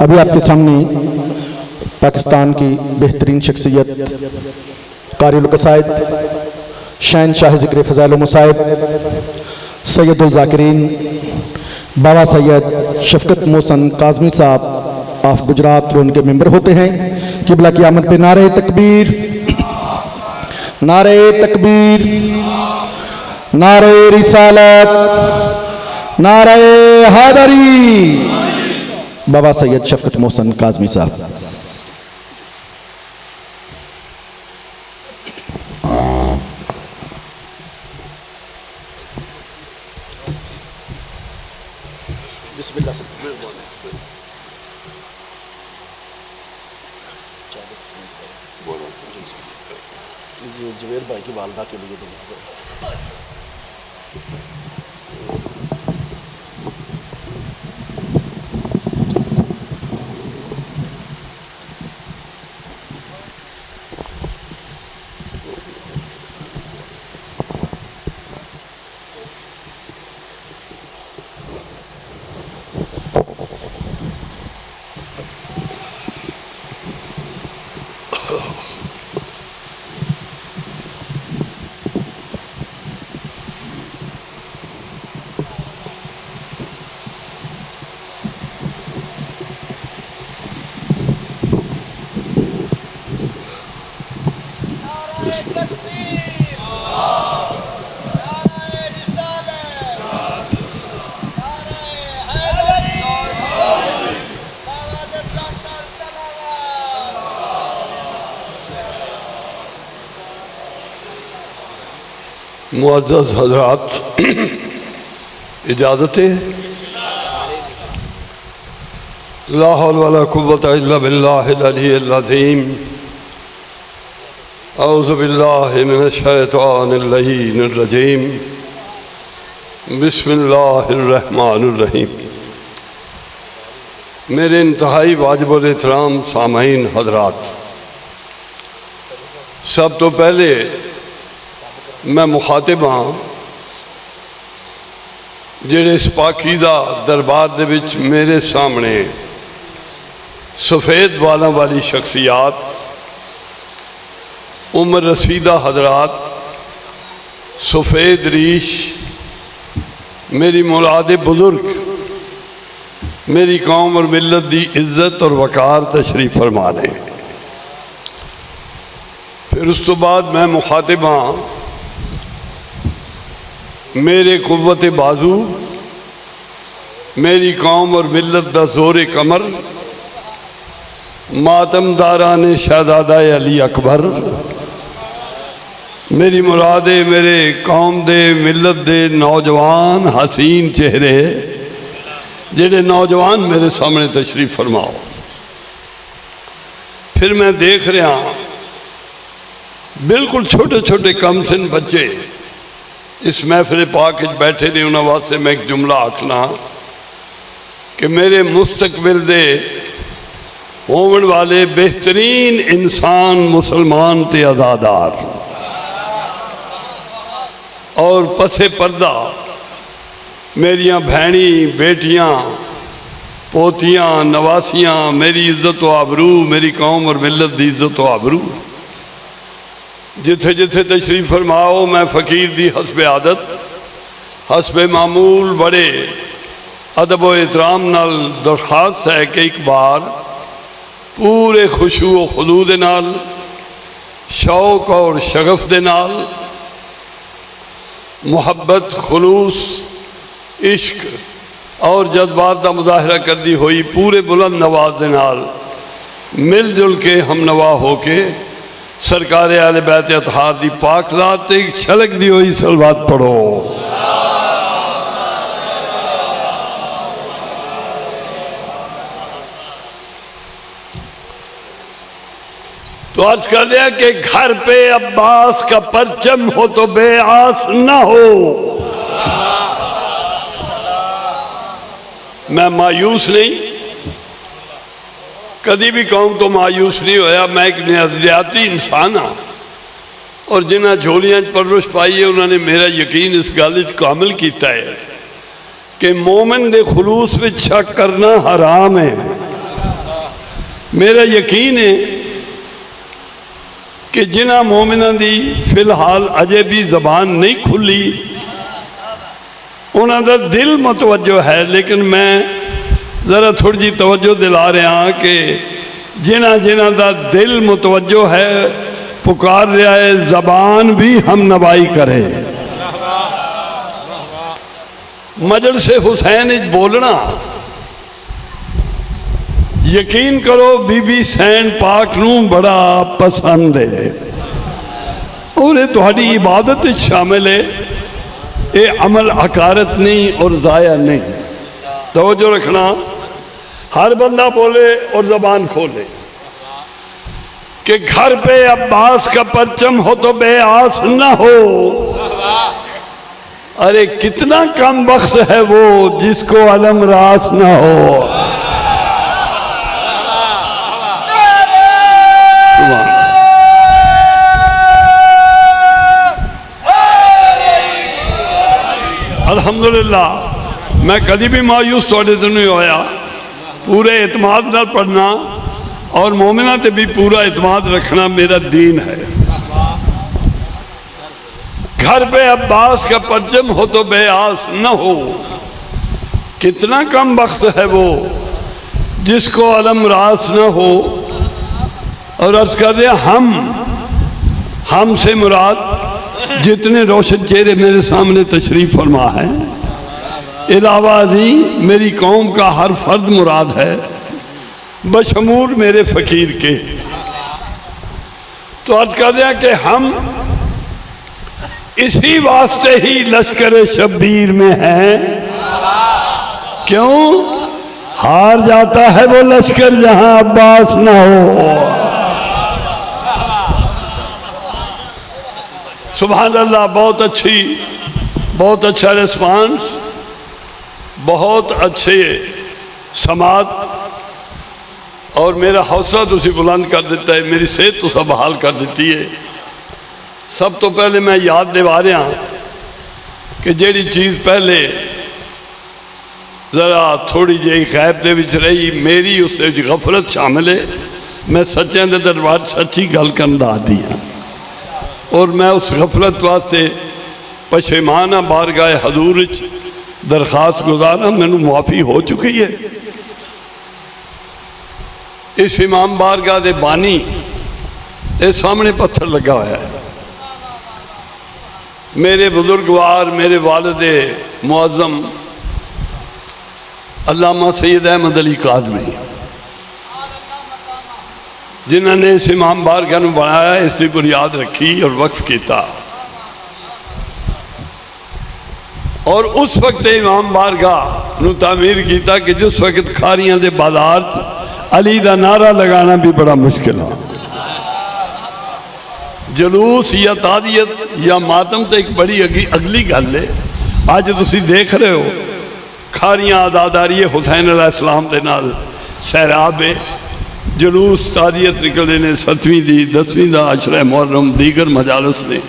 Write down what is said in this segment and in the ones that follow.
अभी आपके सामने पाकिस्तान की बेहतरीन शख्सियत कारिउल कसायद शहनशाह ज़िक्र फ़ज़ाइल व मसाइब सैयदुल ज़ाकिरीन बाबा सैयद शफ़क़त मोहसन काज़मी साहब ऑफ गुजरात उनके मेंबर होते हैं। क़िबला की आमद पे नारे तकबीर, नारे तकबीर, नारे रिसालत, नारे हैदरी। बाबा सैयद शफ़क़त मोहसन काज़मी साहब। बिस्मिल्लाह से जुबैर भाई की वालदा के लिए दुआ। मुअज़्ज़ज़ हज़रात, इजाज़त है। ला हौला वला कुव्वता इल्ला बिल्लाहिल अलिय्यिल अज़ीम। औज़ु बिल्लाहि मिनश शैतानिर रजीम। बिस्मिल्लाहिर रहमानिर रहीम। मेरे इंतहाई वाजिबुल एहतराम सामईन हज़रात, सब तो पहले मैं मुखातिब हाँ जिहड़े इस पाकीज़ा दरबार दे विच मेरे सामने सफ़ेद बालों वाली शख्सियात उम्र रसीदा हजरात, सफ़ेद रीश, मेरी मुराद बुजुर्ग, मेरी कौम और मिल्लत दी इज़्ज़त और वकार तशरीफ़ फरमाने। फिर उस तो बाद मैं मुखातिब हाँ मेरे कुव्वत बाजू, मेरी कौम और मिल्लत दा ज़ोर कमर, मातमदाराने शहजादा अली अकबर, मेरी मुरादे मेरे कौम दे मिल्लत दे नौजवान हसीन चेहरे, जेड़े नौजवान मेरे सामने तशरीफ़ फरमाओ। फिर मैं देख रहा बिल्कुल छोटे छोटे कम सिन बच्चे इस महफिल पाक बैठे ने, उन्होंने वास्ते मैं एक जुमला आखना कि मेरे मुस्तकबिल दे होवन वाले बेहतरीन इंसान मुसलमान ते आज़ादार और पसे पर्दा मेरियां भैनी बेटियां पोतियां नवासियां, मेरी इज्जत व आबरू, मेरी कौम और मिल्लत की इज्जत व आबरू, जिथे जिथे तशरीफ फरमाओ मैं फ़कीर दी हसबे आदत हसबे मामूल बड़े अदब व एहतराम नाल दरखास्त है कि एक बार पूरे खुशू व खुलू दे नाल, शौक और शगफ दे नाल, मुहब्बत, खुलूस, इश्क और जज्बात का मुजाहरा करती हुई पूरे बुलंद नवाज दे नाल मिलजुल के हम नवा हो के सरकार आले बैत अतहार दी पाक ज़ात ते छलक दी हुई सलवात पढ़ो। तो अर्ज कर लिया कि घर पे अब्बास का परचम हो तो बेआस ना हो। मैं मायूस नहीं, कभी भी कौम तो मायूस नहीं होया। मैं एक नजरियाती इंसान हाँ और जिन्हें झोलियां परवरिश पाई है उन्होंने मेरा यकीन इस गल कामिल किया है कि मोमिन दे खुलूस में शक करना हराम है। मेरा यकीन है कि जिन्हां मोमिनां दी फिलहाल अजे भी जबान नहीं खुली उन्हां दा दिल मुतवज्जो है, लेकिन मैं ज़रा थोड़ी जी तवज्जो दिला रहा कि जिन्हां दा दिल मुतवज्जो है पुकार रहा है जबान भी हम नवाई करे। मजलिस हुसैन बोलना यकीन करो बीबी सैन पाक नूं बड़ा पसंद है और ये तुहाडी इबादत शामिल है। ये अमल हकारत नहीं और ज़ाया नहीं। तवज्जो रखना, हर बंदा बोले और ज़बान खोले कि घर पे अब्बास का परचम हो तो बेआस न हो। अरे कितना कम वक्त है वो जिसको अलम रास न हो। अल्हम्दुलिल्लाह मैं कभी भी मायूस थोड़े तो नहीं होया। पूरे एतमाद नाल पढ़ना और मोमिना ते भी पूरा एतमाद रखना मेरा दीन है। घर पे अब्बास का परचम हो तो बेआस न हो। कितना कम वक्त है वो जिसको अलम रास न हो। और अर्ज कर दिया हम से मुराद जितने रोशन चेहरे मेरे सामने तशरीफ फरमा है, इलावाजी मेरी कौम का हर फर्द मुराद है बशमूल मेरे फकीर के। तो अर्ज कर दिया कि हम इसी वास्ते ही लश्कर शब्बीर में हैं। क्यों? हार जाता है वो लश्कर जहां अब्बास ना हो। सुभान अल्लाह, बहुत अच्छा रिस्पांस, बहुत अच्छे समात और मेरा हौसला तुसी बुलंद कर देता है, मेरी सेहत तुसा बहाल कर देती है। सब तो पहले मैं याद दिवा रहा कि जेड़ी चीज़ पहले ज़रा थोड़ी जी गैब दे विच रही मेरी उस गफलत शामिल है। मैं सच्चों के दरबार सच्ची गल करन दा आदी हाँ और मैं उस गफलत वास्ते पशेमान हाँ। बारगाह हजूर दरखास्त गुजारा, मैनू मुआफ़ी हो चुकी है। इस इमाम बारगाह दे बानी ये सामने पत्थर लगा हुआ है। मेरे बुजुर्गवार मेरे वालिद मुअज़्ज़म अल्लामा सैयद अहमद अली काज़मी जिन्होंने इस इमाम बारगाह को बनाया, इसकी बुनियाद रखी और वक्फ किया। और उस वक्त इमाम बारगाह नूं तामीर किया कि जिस वक्त खारियां दे बाजार अली का नारा लगाना भी बड़ा मुश्किल है। जलूस या तादियत या मातम तो एक बड़ी अगली गल है। अज तुसीं देख रहे हो खारियां आदादारी हुसैन अलैहिस्सलाम दे नाल सैराब है, जलूस तादियत निकले ने 7वीं दी 10वीं का अशरा मुहर्रम दीगर मजालस ने।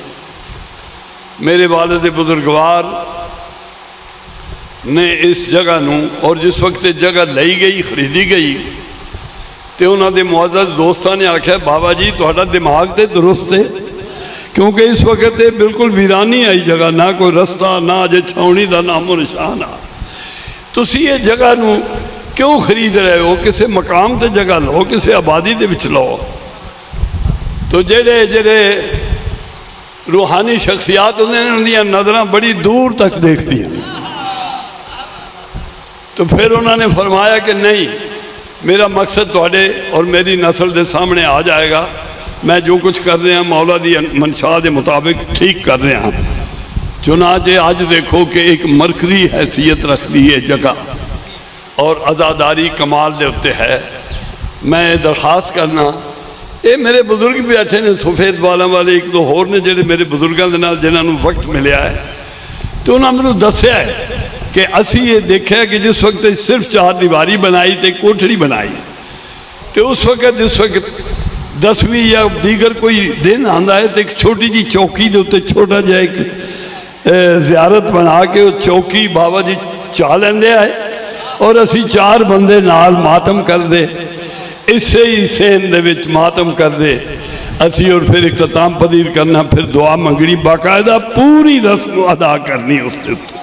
मेरे वालिद बुजुर्गवार ने इस जगह नूं और जिस वक्त जगह ली गई खरीदी गई तो उन्होंने मुअज़्ज़ज़ दोस्तों ने आख्या बाबा जी तुहाडा दिमाग तो दुरुस्त है, क्योंकि इस वक्त ये बिल्कुल वीरानी आई जगह, ना कोई रस्ता ना अजे छावनी का नामो निशान आ। तुसी ये जगह नूं क्यों खरीद रहे हो? किसी मकाम से जगह लो, किसी आबादी के विच लो। तो जेड़े जेड़े रूहानी शख्सियात उन्होंने नज़र बड़ी दूर तक देखती हैं। तो फिर उन्होंने फरमाया कि नहीं, मेरा मकसद थोड़े और मेरी नस्ल के सामने आ जाएगा। मैं जो कुछ कर रहा मौला दी मनशा के मुताबिक ठीक कर रहा। चुनाचे अज देखो कि एक मरकजी हैसियत रखती है जगह और आज़ादारी कमाल के उत्ते है। मैं दरखास्त करना, ये मेरे बुजुर्ग भी बैठे ने सफेद बालों वाले, एक दो होर ने जेडे मेरे बुजुर्गों के नाल जिन्होंने वक्त मिलया है। तो उन्होंने मैनू दस्या है कि असी ये देखा कि जिस वक्त सिर्फ 4 दीवारी बनाई तो कोठड़ी बनाई, तो उस वक्त जिस वक्त 10वीं या दीगर कोई दिन आता है तो एक छोटी जी चौकी के उत्ते छोटा जहा एक ज़ियारत बना के चौकी बाबा जी चा लेंदे आए और असी 4 बंदे नाल मातम करते। इसे ही सेन दे विच मातम कर दे असी और फिर इख्तिताम पदीर करना, फिर दुआ मंगनी, बाकायदा पूरी रस्म अदा करनी उसके उत्ते।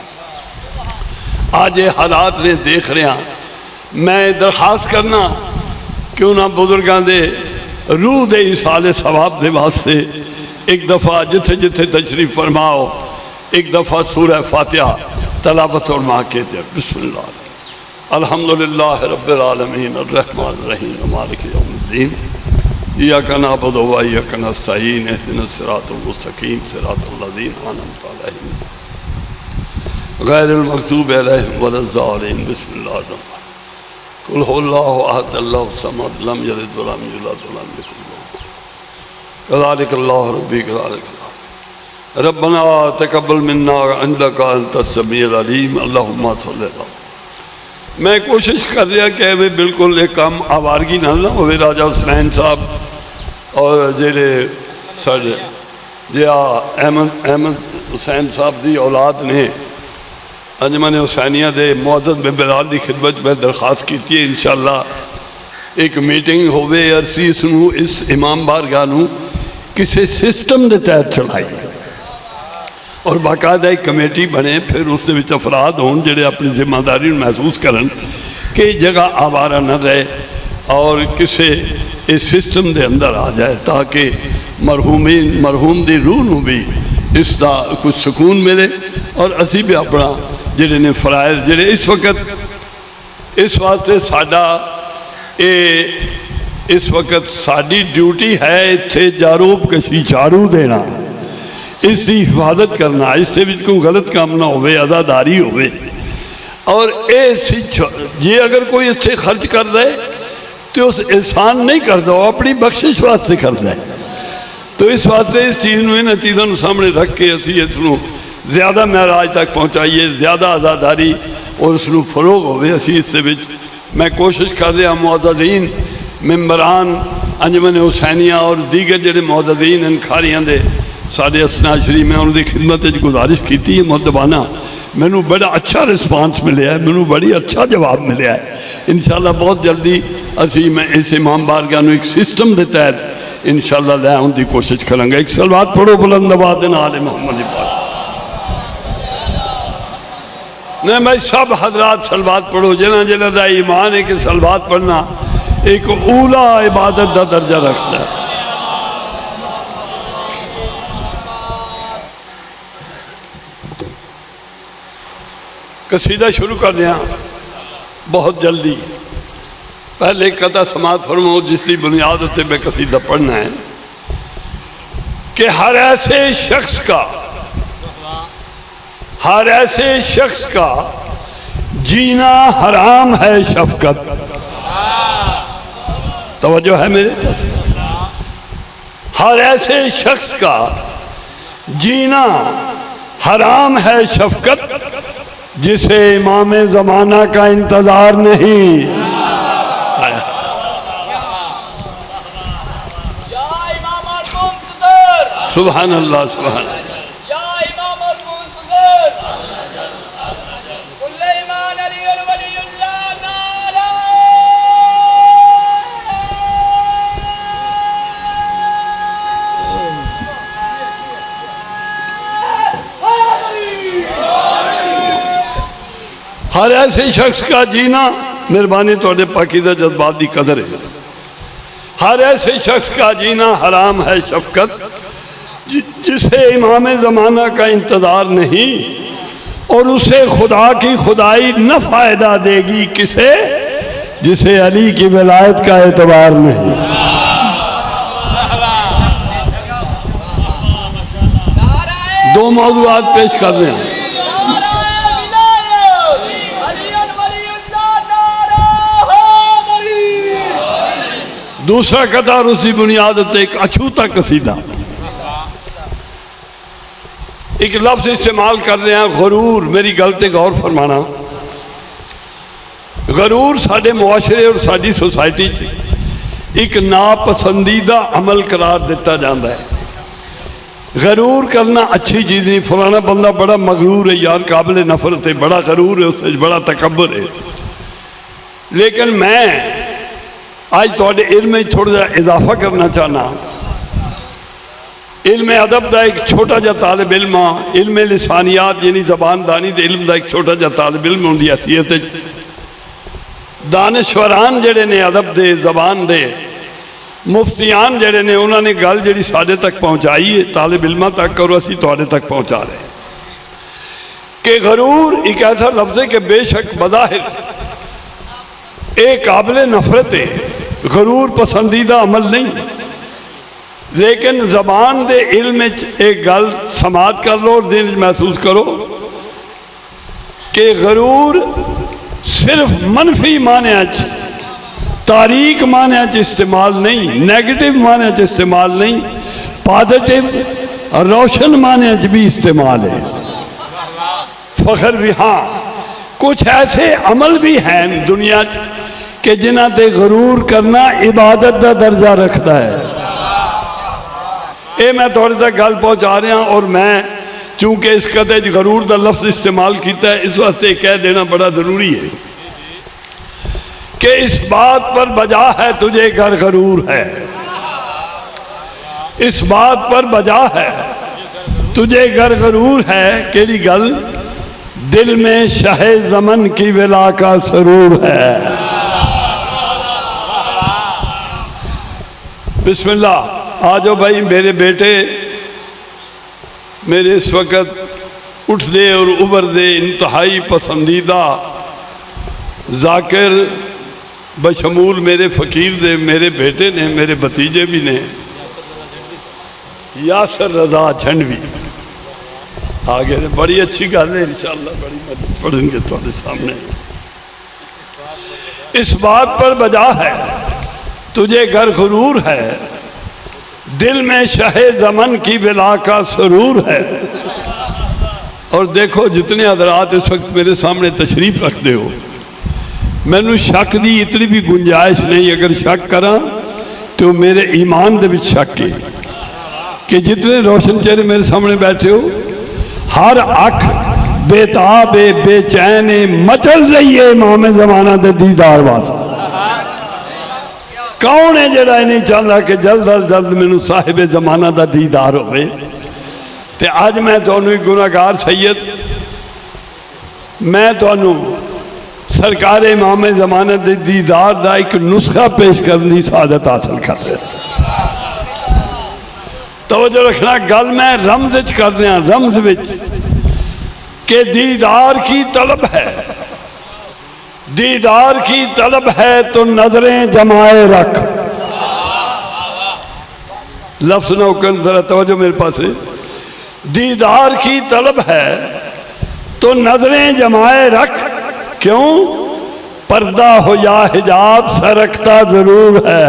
आज ये हालात ने देख रहे हैं, मैं दरखास्त करना क्यों ना बुजुर्गों के रूह दे इसाले सवाब दे वास्ते एक दफ़ा जिथे जिथे तशरीफ फरमाओ एक दफ़ा सूरह फातिहा तलावत और माँ के दे। बिस्मिल्लाह अल्हम्दुलिल्लाह रब्बिल आलमीन अर्रहमानिर रहीम मालिक यौमिद्दीन इय्याका नअबुदु व इय्याका नस्तईन इहदिनस सिरातल मुस्तकीम सिरातल लज़ीना अनअमता अलैहिम गैरिल मग़ज़ूबि अलैहिम वलज़्ज़ालिमीन। बिस्मिल्लाहिर रहमानिर रहीम कुल हुवल्लाहु अहद अल्लाहु समद लम यलिद व लम यूलद व लम यकुल लहू कज़ालिकल्लाहु रब्बी कज़ालिक रब्बना तक़ब्बल मिन्ना इन्नका अंतस समीउल अलीम अल्लाहुम्मा सल्लि अला। मैं कोशिश कर रहा कि वे बिल्कुल एक काम आवारगी ना हो। राजा हुसैन साहब और जेड़े साढ़े जिया अहमद हुसैन साहब की औलाद ने अंजमन हुसैनिया के मुअज़्ज़ज़ में बिलाल की खिदमत में दरखास्त की है इंशाअल्लाह एक मीटिंग होवे असी इसनू इस इमाम बारगाह नू किसी सिस्टम के तहत चलाइए और बाकायदा एक कमेटी बने, फिर उस अफराद होन जिहड़े अपनी जिम्मेदारी महसूस करन कि जगह आवारा न रहे और किसी इस सिस्टम के अंदर आ जाए ताकि मरहूम की रूह नू भी इसका कुछ सुकून मिले और असी भी अपना जिहड़े ने फराइज जिहड़े इस वक्त इस वास्ते साडा इस वक्त साडी ड्यूटी है इत्थे जारूब कशी झाड़ू देना, इसकी हिफाजत करना, इससे भी कोई गलत काम ना हो, अदादारी हो। और ये अगर कोई अच्छे खर्च कर दे तो उस एहसान नहीं करता, वो अपनी बख्शिश वास्ते करता है। तो इस वास्ते इस चीज़ में इन चीज़ों सामने रख के असी इसनू ज़्यादा महराज तक पहुँचाइए, ज़्यादा आज़ादारी और उसनू फरोग हो। असी इस मैं कोशिश कर रहा मुअज़्ज़ज़ीन मेंबरान अंजमन हुसैनिया और दीगर जोड़े मुअज़्ज़ज़ीन इन खारियां दे साढ़े असनाशरी में उन्होंने खिदमत गुजारिश की है मुद्दबाना, मैनू बड़ा अच्छा रिस्पांस मिले है, मैनू बड़ी अच्छा जवाब मिले है। इंशाअल्लाह बहुत जल्दी असी मैं इस इमाम बारगाह नू एक सिस्टम के तहत इंशाअल्लाह लै आने की कोशिश करांगे। एक सलवात पढ़ो बुलंद आवाज़ दे नाल मोहम्मद पाक नहीं भाई सब हजरात सलवात पढ़ो जिन्हें जिन्हें का ईमान है कि सलवात पढ़ना एक ऊला इबादत का दर्जा रखता है। कसीदा शुरू कर रहा बहुत जल्दी। पहले कथा समात फरमाओ जिसकी बुनियाद उत्ते मैं कसीदा पढ़ना है कि हर ऐसे शख्स का जीना हराम है शफकत। तवज्जो है मेरे पास। हर ऐसे शख्स का जीना हराम है शफकत जिसे इमाम ज़माना का इंतजार नहीं। सुभान अल्लाह सुभान अल्लाह। हर ऐसे शख्स का जीना मेहरबानी थोड़े पाकीज़ा जज्बात की कदर है। हर ऐसे शख्स का जीना हराम है शफकत जिसे इमाम ज़माना का इंतज़ार नहीं और उसे खुदा की खुदाई न फायदा देगी किसे जिसे अली की विलायत का एतबार नहीं। दो मौज़ूआत पेश कर रहे हैं। दूसरा कथा और उसकी बुनियाद उत्ते एक अछूता कसीदा। एक लफ्ज इस्तेमाल कर रहे हैं गरूर। मेरी गल ते गौर फरमाना। गरूर साडे मुआशरे और साडी सोसाइटी एक नापसंदीदा अमल करार दिता जाता है। गरूर करना अच्छी चीज़ नहीं। फलाना बंदा बड़ा मगरूर है यार, काबिल नफरत है, बड़ा गरूर है, उससे बड़ा तकब्बुर है। लेकिन मैं आज थोड़े इल्म में थोड़ा जा इजाफा करना चाहना। इल्म अदब का एक छोटा जा तालिब इल्म, इल्म लिसानियात यानी जबानदानी के इल्म का एक छोटा जा तालिब इल्म उनकी हैसीयत। दानश्वरान जड़े ने अदब दे जबान दे मुफ्तियान जड़े ने उन्होंने गल जी साढ़े तक पहुँचाई है तालिब इल्मा तक और असी तुहाडे तक पहुँचा रहे हैं कि गरूर एक ऐसा लफ्ज़ है कि बेशक बज़ाहिर एक काबिल नफरत है, गरूर पसंदीदा अमल नहीं, लेकिन जबान दे इल्म एक गल समात कर लो और दिन महसूस करो कि गरूर सिर्फ मनफी माने तारीक माने इस्तेमाल नहीं, नेगेटिव माने इस्तेमाल नहीं, पॉजिटिव रोशन माने भी इस्तेमाल है। फखर भी हाँ कुछ ऐसे अमल भी हैं दुनिया के जिन्हां ते गरूर करना इबादत का दर्जा रखता है। ये मैं थोड़े तक गल पहुँचा रहा और मैं चूंकि इस कदे गरूर का लफ्ज़ इस्तेमाल किया है इस वास्ते कह देना बड़ा ज़रूरी है कि इस बात पर बजा है तुझे घर गरूर है, इस बात पर बजा है तुझे घर गरूर है। केड़ी गल? दिल में शाहे ज़मन की विला का सरूर है। बिस्मिल्लाह। आ जाओ भाई मेरे बेटे, मेरे इस वक़्त उठते और उभरते इंतहाई पसंदीदा जाकिर बशमूल मेरे फ़कीर दे मेरे बेटे ने, मेरे भतीजे भी ने, यासर रज़ा झंडवी आ गए। बड़ी अच्छी गल है, इंशाअल्लाह बड़ी मदद पढ़ेंगे तुम्हारे सामने। इस बात पर बजा है तुझे घर गुरूर है, दिल में शहे ज़मन की विला का सरूर है। और देखो जितने हज़रात इस वक्त मेरे सामने तशरीफ़ रखते हो, मैनू शक की इतनी भी गुंजाइश नहीं। अगर शक करा तो मेरे ईमान दे विच शक है कि जितने रोशन चेहरे मेरे सामने बैठे हो, हर अख बेताब बेचैन मचल रही है इमाम ज़माना दे दीदार वास्ते। कौन है जड़ा नहीं चाहता कि जल्द अज जल्द मैनू साहिब ज़माना का दीदार होवे। ते अज मैं तुहानू एक गुनाहगार सैयद, मैं तुहानू सरकार इमाम ज़माना दे दीदार का एक नुस्खा पेश करने की सादत हासिल कर रहा। तवज्जो रखना, गल मैं रमज कर रहा, रमज विच के दीदार की तलब है, दीदार की तलब है तो नजरें जमाए रख। लफ्ज़ ना उकन, जरा तवज्जो मेरे पास है। दीदार की तलब है तो नजरें जमाए रख, क्यों? पर्दा हो या हिजाब सरकता जरूर है।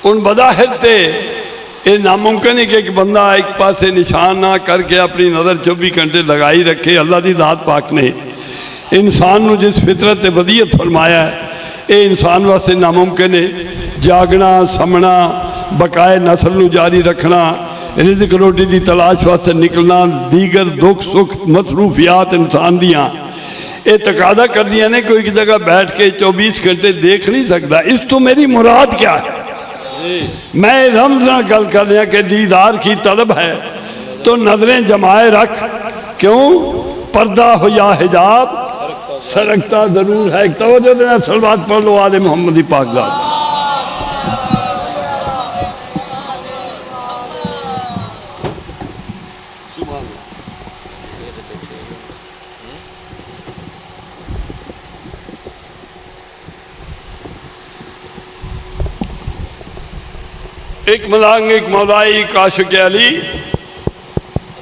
उन बज़ाहिर ते ये नामुमकिन है कि एक बंदा एक पासे निशान ना करके अपनी नज़र 24 घंटे लगाई रखे। अल्लाह की ज़ात पाक ने इंसान को जिस फितरत वदीयत फरमाया है, ये इंसान वास्ते नामुमकिन है। जागना, समना, बकाए नस्ल को जारी रखना, रिज़्क रोटी की तलाश वास्ते निकलना, दीगर दुख सुख मसरूफियात इंसान दियाँ ये तकादा कर दिया ने कोई एक जगह बैठ के 24 घंटे देख नहीं सकता। इस तो मेरी मुराद क्या है? मैं रमज़ान गल कर रहा कि दीदार की तलब है तो नजरें जमाए रख, क्यों? पर्दा हो या हिजाब सरकता जरूर है। तवज्जो देना, सलवात पढ़ लो आले मोहम्मदी पाकज़ात। एक मलांग एक मौलाई एक आशिक अली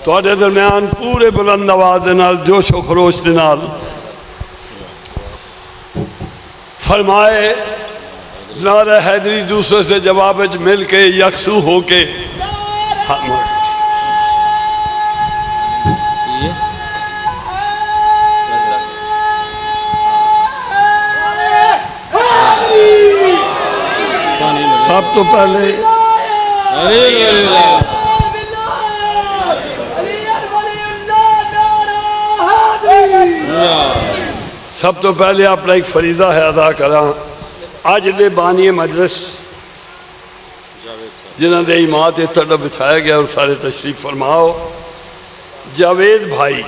थोड़े दरम्यान पूरे बुलंद आवाज़ दे नाल जोशो खरोश दे नाल फरमाए नारा हैदरी दूसरे से जवाब मिल के यकसू हो के सब तो पहले सब तो पहले अपना एक फरीदा है अदा करा। अज दे बानी मजलिस जिन्हों के इमाम से तड़ा बिछाया गया और सारे तशरीफ फरमाओ। जावेद भाई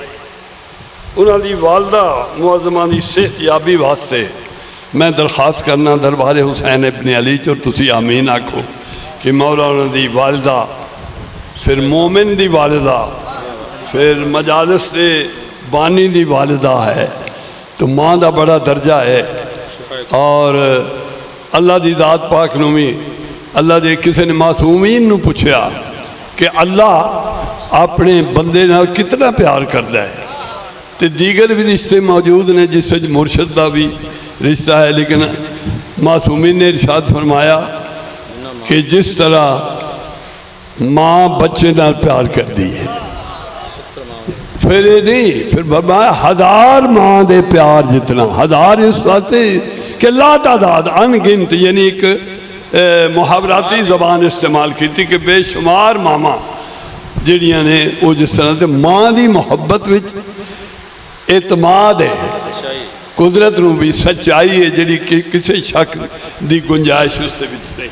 उन्होंने वालदा मुअज़्ज़मा की सेहत याबी वास्ते मैं दरखास्त करना दरबार हुसैन इब्न अली चो तुसी आमीन आखो कि मौला उन्होंने वालदा, फिर मोमिन की वालदा, फिर मजालिस के बानी की वालदा है, तो माँ का बड़ा दर्जा है। और अल्लाह की ज़ात पाक नूं भी अल्लाह के किसी ने मासूमीन नूं पुछया कि अल्लाह अपने बंदे नाल कितना प्यार करता है, तो दीगर भी रिश्ते मौजूद ने जिस मुर्शद का भी रिश्ता है, लेकिन मासूमीन ने इरशाद फरमाया कि जिस तरह माँ बच्चे नाल प्यार करती है, फिर ये नहीं, फिर फरमाया हज़ार माँ दे प्यार जितना, हज़ार इस वास्ते कि ला तादाद अनगिनत, यानी एक मुहावराती ज़बान इस्तेमाल की थी कि बेशुमार मामा जिहड़ियां ने वो जिस तरह से माँ की मुहब्बत विच एतमाद है, कुदरत नूं भी सच्चाई है जिहड़ी कि किसी शक की गुंजाइश उसके विच नहीं।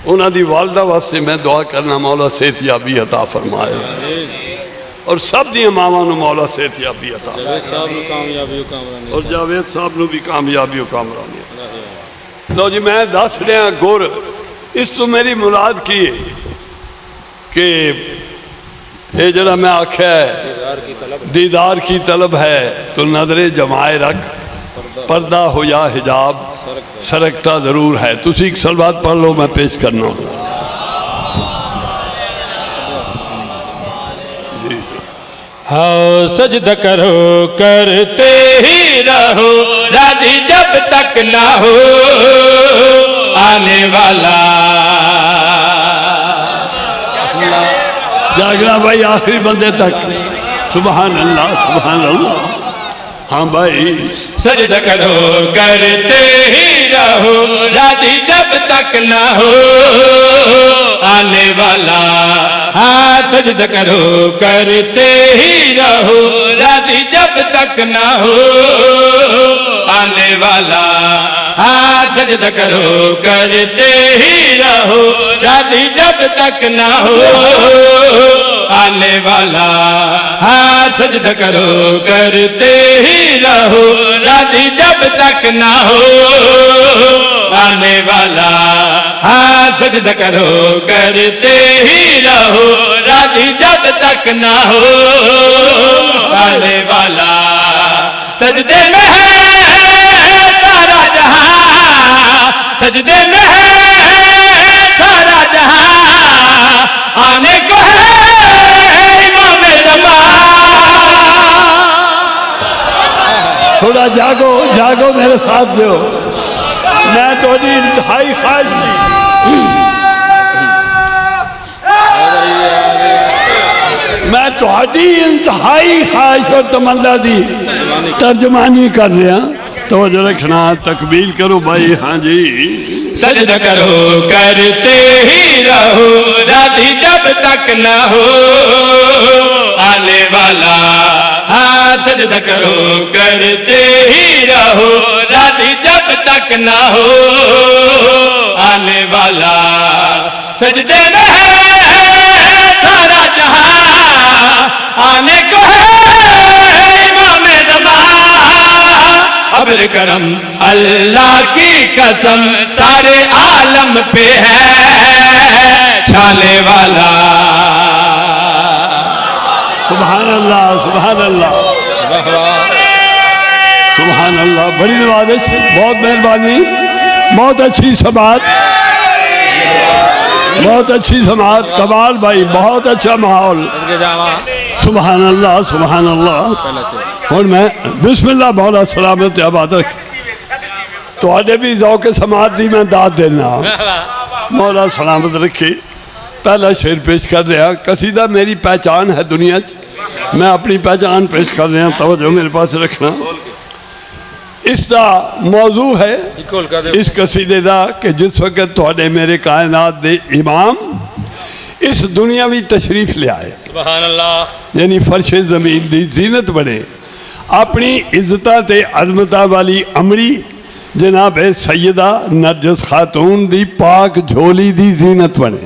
उन्हां दी वालदा वास्ते मैं दुआ करना मौला सेहतयाबी अता फरमाए और सब दी मावां नूं मौला सेहतयाबी अता और जावेद साहब नूं भी कामयाबी कामरानी। लो जी मैं दस रहा गुर, इस तो मेरी मुराद की है कि ये जरा मैं आख्या है दीदार की तलब है तो नजरे जमाए रख, पर्दा हो या हिजाब सरकता जरूर है। तुसी एक सलवात पढ़ लो, मैं पेश करना। हाँ सजदा करो करते ही रहो, राजी जब तक ना हो आने वाला। जागना भाई आखिरी बंदे तक। सुभान अल्लाह सुभान अल्लाह। हाँ भाई सजदा करो करते ही रहो, राजी जब तक ना हो आने वाला। हाँ सजदा करो करते ही रहो, राजी जब तक ना हो आने वाला। हाँ सजदा करो करते ही रहो, राजी जब तक ना हो आने वाला। हाँ सजदा करो करते ही रहो, राजी जब तक ना हो आने वाला। हाँ सजदा करो करते ही रहो, राजी जब तक ना हो आने वाला। सजदे में है सारा जहां, सजदे में है सारा जहां, आने को है इमाम ज़मान। थोड़ा जागो जागो मेरे साथ दो, मैं थोड़ी इंतहाई ख्वाहिश की, मैं थोड़ी इंतहाई ख्वाहिश और तमन्ना दी तर्जमानी कर रहा। तो जो रखना तकबील करो भाई। हाँ जी सजदा करो करते ही रहो, राजी जब तक ना हो आने वाला। हाँ सजदा करो करते ही रहो, राजी जब तक ना हो आने वाला। सजदे में है सारा जहां, आने को है इमाम ज़मान। अब्र करम अल्लाह की कसम सारे आलम पे है छाने वाला। सुभान अल्लाह सुभान अल्लाह सुभान अल्लाह। बड़ी नवाजिश, बहुत मेहरबानी, बहुत अच्छी समात, बहुत अच्छी समात। कमाल भाई, बहुत अच्छा माहौल। सुभान अल्लाह सुभान अल्लाह। और मैं बिस्मिल्लाह मौला सलामत आबाद रख, तो भी जौक समात दी मैं दाद देना, मौला सलामत रखे। पहला शेर पेश कर रहा, कसीदा मेरी पहचान है दुनिया च, मैं अपनी पहचान पेश कर रहा। तवज्जो मेरे पास रखना। इसका मौजू है इस कसीदे का कि जिस वक्त थोड़े मेरे कायनात दे इमाम इस दुनिया भी तशरीफ ले आए, सुभान अल्लाह, यानी फर्शे ज़मीन की जीनत बने, अपनी इज्जत ते अजमत वाली अमरी जनाब सैयदा नरजस खातून दी पाक झोली दी जीनत बने।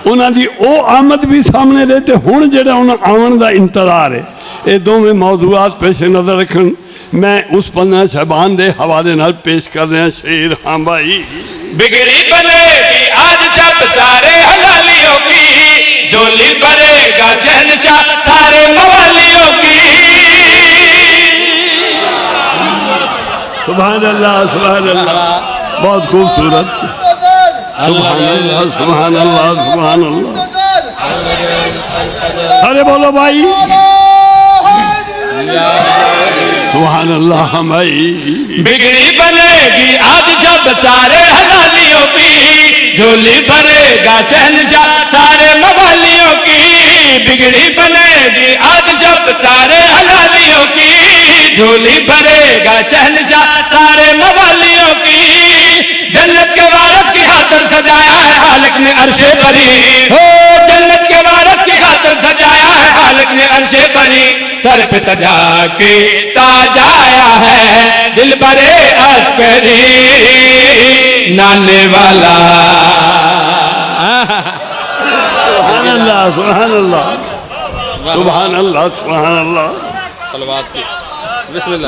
उन्होंने वो आमद भी सामने रहे तो हुण जिहड़ा उन्हें आवन का इंतजार है। ये दोवें मौजूआत पेश नज़र रखन मैं उस 15 शहबान के हवाले नाल पेश कर रहा शेर। हाँ भाई बिगड़ी बनेगी आज जब सारे हलालियों की, झोली भरेगा शहंशाह सारे मवालियों की। सुभान अल्लाह सुभान अल्लाह, बहुत खूबसूरत। सुभान अल्लाह सुभान अल्लाह सुभान अल्लाह। सारे बोलो भाई सुभान अल्लाह भाई। बिगड़ी बनेगी आज जब सारे हलालियों की, झोली भरेगा शहंशाह सारे मवालियों की। बिगड़ी बनेगी आज जब सारे हलालियों की, झोली भरेगा शहंशाह सारे मवालियों की। जन्नत के वारस की खातिर सजाया है खालिक ने अर्शे परी, हो जन्नत के वारस की खातिर सजाया है खालिक ने अर्शे परी। सर पे सजा के ताज आया है दिल बरे अस्करी नाने वाला। सुभान अल्लाह सुभान अल्लाह सुभान अल्लाह सुभान अल्लाह।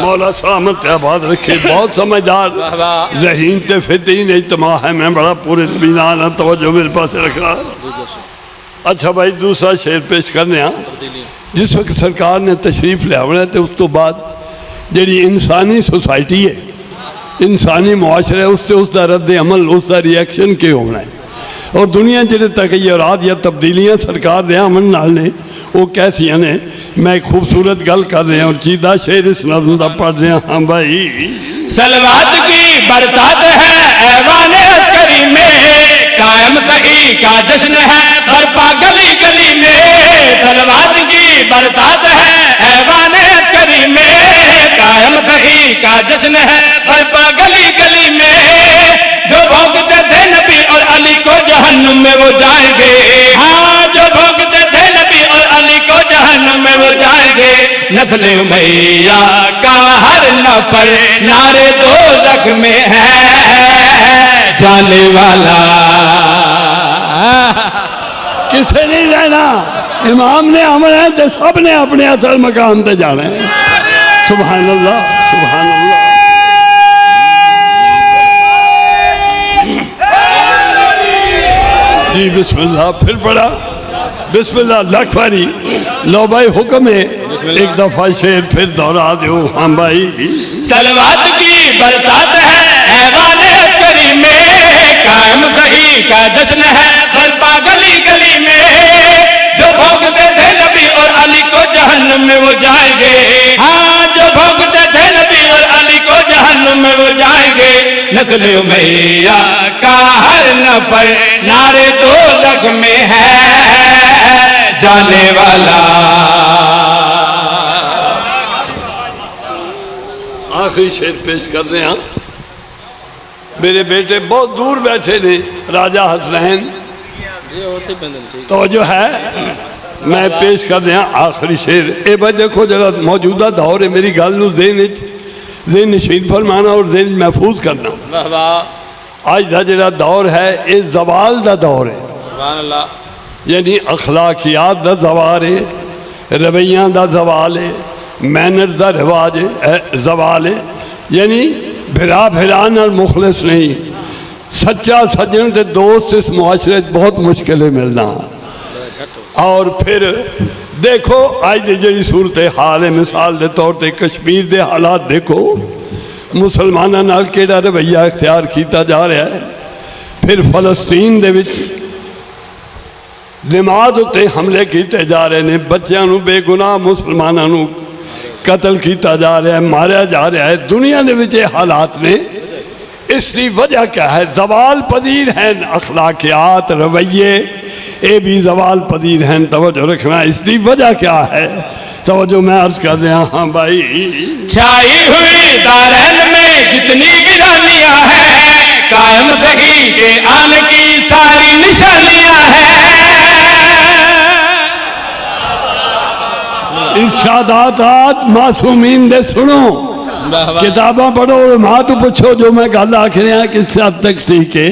मौला सलामत आबाद रखे। बहुत समझदार ज़हीन ते फितीन इज्तिमा है। मैं बड़ा पूरे इत्मीनान तवज्जो मेरे पास रखना। अच्छा भाई दूसरा शेर पेश करने। जिस वक्त सरकार ने तशरीफ लिया तो उस तो बाद जी इंसानी सोसाइटी है, इंसानी मुआशरा है, उससे उसका रद्द अमल उसका रिएक्शन क्या होना है और दुनिया जो तगयरात या तब्दीलियाँ सरकार के अमन नाल ने वो कैसिया ने। मैं एक खूबसूरत गल कर रहा और चीदा शेर इस नज़म का पढ़ रहा। हाँ भाई सलवात की बरसात है ऐवाने अस्करी में, कायम सही का जश्न है बरपा गली गली में। सलवात की बरसात है ऐवाने अस्करी में, कायम सही का जश्न है बरपा गली गली में। जो भोगते थे नबी और अली को जहन्नुम में वो जाएंगे। हाँ जो भोगते थे नबी और अली को जहन्नुम में वो जाएंगे। नस्ल उमैया का हर नफर नारे दोज़ख में है जाने वाला। किसे नहीं रहना, इमाम ने अमर है तो सब ने अपने असल मकाम पे जाना है। सुभान अल्लाह सुभान अल्लाह। जी बिस्मिल्लाह। फिर पढ़ा बिस्मिल्लाह लखवारी। लो भाई हुक्म है एक दफा शेर फिर दोहरा दो। हाँ भाई सलवात की बरसात है ऐवाने अस्करी में, कायम सही का जश्न है बरपा गली गली में। जो भोगते थे नबी और अली को जहन्नुम में वो जाएंगे। हाँ जो भोगते थे नबी और अली को जहन्नुम में वो जाएंगे। नस्ल उमैया का हर नफर नारे दोज़ख में है जाने वाला। आखिरी शेर पेश कर रहे हैं। मेरे बेटे बहुत दूर बैठे ने राजा हसनैन तो जो है मैं पेश कर रहा आखिरी शेर। ए भाई देखो जरा मौजूदा दौर है मेरी गल ज़हन नशीन फरमाना और ज़हन महफूज करना। आज का जो दौर है ये जवाल का दौर है, यानी अखलाकियात का जवाल है, रवैया का जवाल है, मैनर का रिवाज है जवाल है। यानी भिरा भिरा नाल मुखलिस नहीं, सच्चा सज्जन ते दोस्त इस मुआशरे बहुत मुश्किल है मिलना। और फिर देखो अज की जी सूरत हाल है, मिसाल के तौर पर कश्मीर के हालात देखो, मुसलमानों नाल केड़ा रवैया इख्तियार किया जा रहा है। फिर फलस्तीन दे विच दिमाग उत्ते हमले किए जा रहे हैं, बच्चों बेगुनाह मुसलमानों कतल किया जा रहा है, मारिया जा रहा है। दुनिया के विच हालात ने, इसकी वजह क्या है? जवाल पदीर हैं अखलाकियात रवैये, ये भी जवाल पदीर हैं। तवज्जो रखना, इसकी वजह क्या है? तवज्जो मैं अर्ज कर रहा। हाँ भाई छाई हुई दारैन में जितनी वीरानियां हैं, कायम सही के आने की सारी निशानियां हैं। इरशादात मासूमीन दे सुनो, किताबां पढ़ो, मां तो पूछो जो मैं गल आख रहा किस हद तक ठीक है।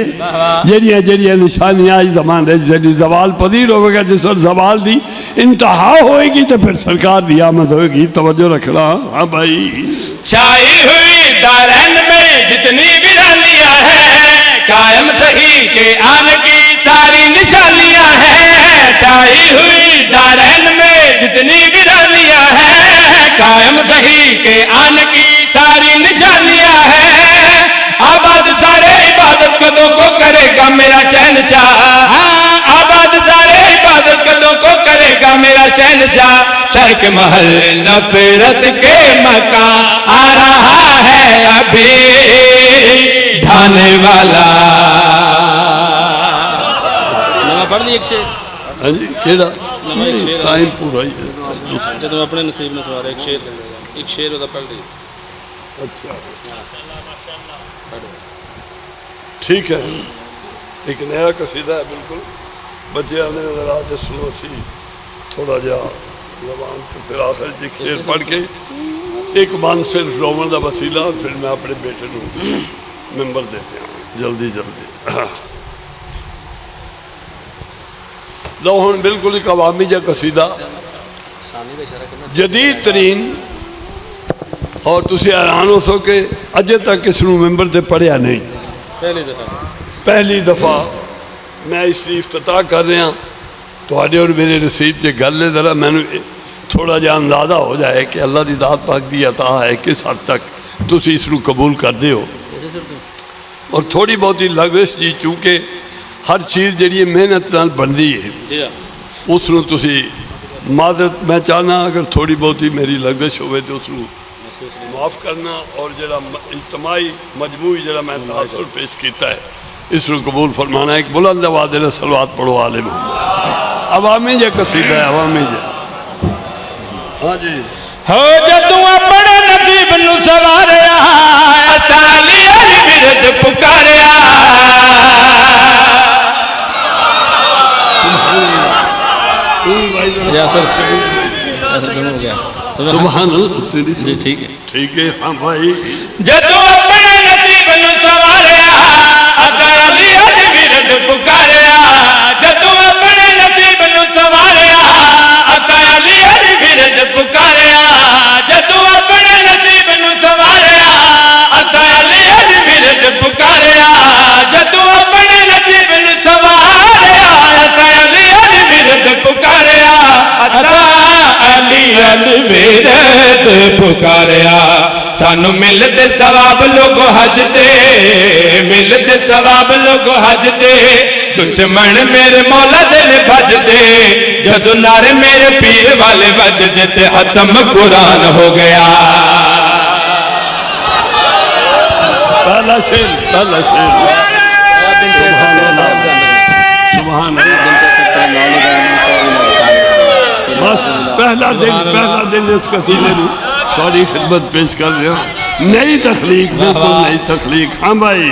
जड़ियाँ जड़ियाँ निशानियां इस जमाने जी जवाल पदीर होगा, जिस वक्त जवाल दी इंतहा होएगी तो फिर सरकार दी आमद होएगी। तवज्जो रखना। हाँ भाई, छाई हुई दारैन में जितनी वीरानियां हैं, कायम सही के आन की सारी निशानियां हैं। छाई हुई दारैन में जितनी वीरानियां हैं, कायम सही के आन की सारी निशानियां हैं। आबाद सारे इबादत कदों को करेगा मेरा शहंशाह, आबाद सारे इबादत कदों को करेगा मेरा शहंशाह। शहर के महल नफरत के मकान आ रहा है अभी ढाने वाला। नवा पढ़ ली एक शेर। हाँ जी, केड़ा नवा एक शेर टाइम पूरा ही है। जो अपने नसीब में सवार एक शेर होता पढ़ ली। ठीक है, एक नया कसीदा है बिल्कुल। बच्चे आने नजर आते सुनो सी थोड़ा जा जवान तो फिर आखिर जी शेर पढ़ के एक बंद सिर्फ रोवन का वसीला, फिर मैं अपने बेटे को मेंबर दे दिया जल्दी जल्दी। लो हुण बिल्कुल एक अवामी जा कसीदा जदीद तरीन, और तुसी हैरान हो सो कि अजे तक इसनूं मेंबर ते पढ़िया नहीं। पहली दफ़ा मैं इसकी इफ्तिताह कर रहा। थोड़े और मेरे नसीब से गल है, जरा मैंने थोड़ा जहा अंदाज़ा हो जाए कि अल्लाह की दात पाक की अता है किस हद तक तुसी इसनूं कबूल करते हो। और थोड़ी बहुत ही लग्विश जी, चूँकि हर चीज़ जी मेहनत नाल बनती है, उसनूं तुसी माजरत मैं चाहना अगर थोड़ी बहुत ही मेरी लग्विश हो तो उसनूं माफ़ करना। और जरा इज्तमाही मजमूई जरा मैं तासुर पेश किया है, इसको कबूल फरमाना। एक बुलंद आवाज़ ने सलवात पढ़ो आले मोहम्मद। अवामी जा कसीदा है, अवामी जा। हाँ जी, हो जदू अपने नसीब नू सवारिया, असाली अली बिरद पुकारिया। हो गया सुभान अल्लाह जी, ठीक है ठीक है। हाँ भाई, जदू अपने नसीब नू सवारिया, असाली अली बिरद पुकारिया। जदू अपने नसीब नू सवारिया, असाली अली बिरद पुकारिया। जदू अपने नसीब नू सवारिया, असाली अली बिरद पुकारिया। जदू अपने नसीब नू सवारिया, असाली अली बिरद पुकारिया। अली अली बिरद पुकारिया। सानू मिलते सवाब लोग हज ते, मिलते सवाब लोग हज ते। दुश्मन मेरे मौला दिल भजते, जदों नारे मेरे पीर वाले बजते ते खत्म कुरान हो गया। पहला शेर, पहला शेर। सुभान अल्लाह। बस पहला दिन इस कसीदे नूं थोड़ी खिदमत पेश कर रहे हो। नई तखलीक, बिल्कुल नई तखलीक। हाँ भाई,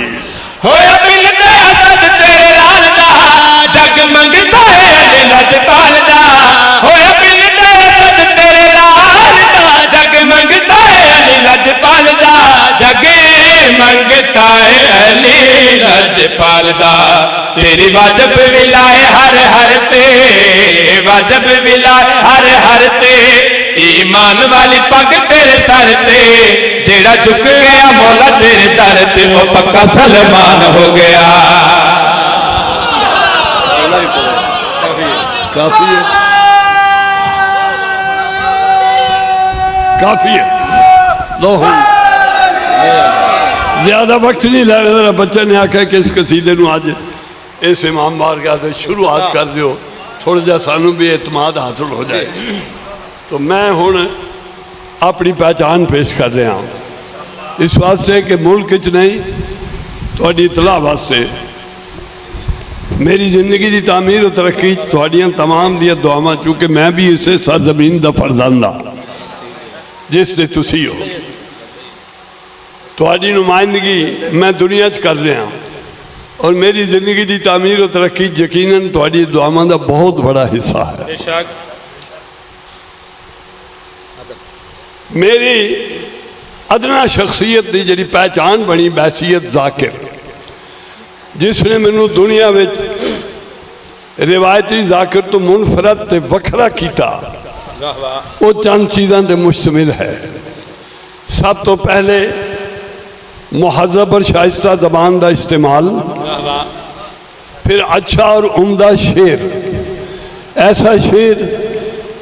होया मिलते असद तेरे लाल दा, जग मंगता है अली लजपाल दा। होया मिलते असद तेरे लाल दा, जग मंगता है अली लजपाल दा। जग मंगता है अली लजपाल दा। तेरी वाजब विलाए हर हर ते, वाजब विलाए हर हर ते। ईमान वाली पग तेरे सर ते, जेड़ा झुक गया मौला तेरे दर ते, वो पक्का सलमान हो गया। काफी है, काफी है। लो ज्यादा वक्त नहीं लग रहा। बच्चे ने आख्या कि इस कसीदे नूं अज इस इमाम बारगाह से शुरुआत कर दियो, थोड़ा जा सानू भी एतमाद हासिल हो जाए। तो मैं हुण अपनी पहचान पेश कर रहा हूँ इस वास्ते कि मुल्क च नहीं, थोड़ी इतला वास्ते। मेरी जिंदगी की तामीर और तरक्की थोड़ियां तमाम दियां दुआवां, चूँकि मैं भी इसे सरजमीन दा फरजंदा जिससे तुसी हो। थोड़ी नुमाइंदगी मैं दुनिया च कर रहा हूँ, और मेरी जिंदगी की तामीर और तरक्की यकीनन थोड़ी दुआवां दा बहुत बड़ा हिस्सा है। मेरी अदना शख्सियत की जी पहचान बनी बैसीयत जाकिर, जिसने मैनू दुनिया में रिवायती जाकिर तो मुनफरद ते वखरा किया, वो चंद चीज़ों पर मुश्तमिल है। सब तो पहले मुहज़्ज़ब और शाइस्ता ज़बान का इस्तेमाल, फिर अच्छा और उम्दा शेर, ऐसा शेर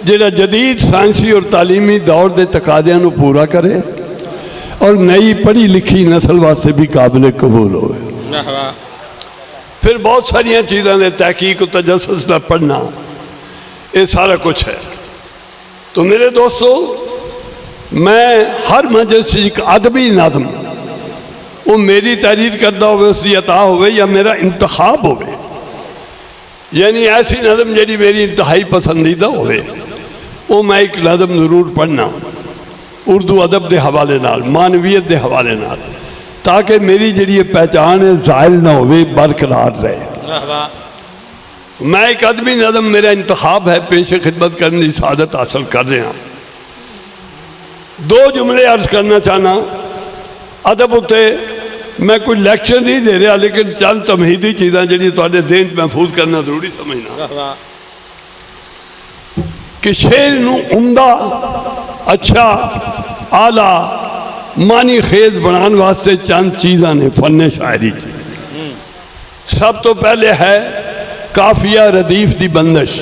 जिहड़ा जदीद साइंसी और तालीमी दौर के तकाज़ियां नूं पूरा करे और नई पढ़ी लिखी नस्ल वास्ते भी काबिल कबूल हो। फिर बहुत सारिया चीज़ों के तहकीक और तजस्सुस न पढ़ना, ये सारा कुछ है। तो मेरे दोस्तों, मैं हर मजलिस एक अदबी नज़म वो मेरी तहरीर करता हो, उसकी अता हो या मेरा इंतखाब हो, यानी ऐसी नज़म जी मेरी इंतहाई पसंदीदा हो, वो मैं एक नज़म जरूर पढ़ना उर्दू अदब के हवाले नाल, मानवीयत के हवाले नाल, ताकि मेरी जी पहचान है ज़ाहिल ना हो, बरकरार रहे। मैं एक अदबी नज़म मेरा इंतखाब है, पेश खिदमत करने की सादत हासिल कर रहा। दो जुमले अर्ज करना चाहना। अदब उत्ते मैं कोई लैक्चर नहीं दे रहा, लेकिन चंद तमहीदी चीज़ां जी तुहाडे ज़हन च महफूज करना जरूरी समझना कि शेर नूं उम्दा, अच्छा, आला, मानी खेज बनाने वास्ते चंद चीज़ां ने फन शायरी च। सब तो पहले है काफिया रदीफ की बंदिश।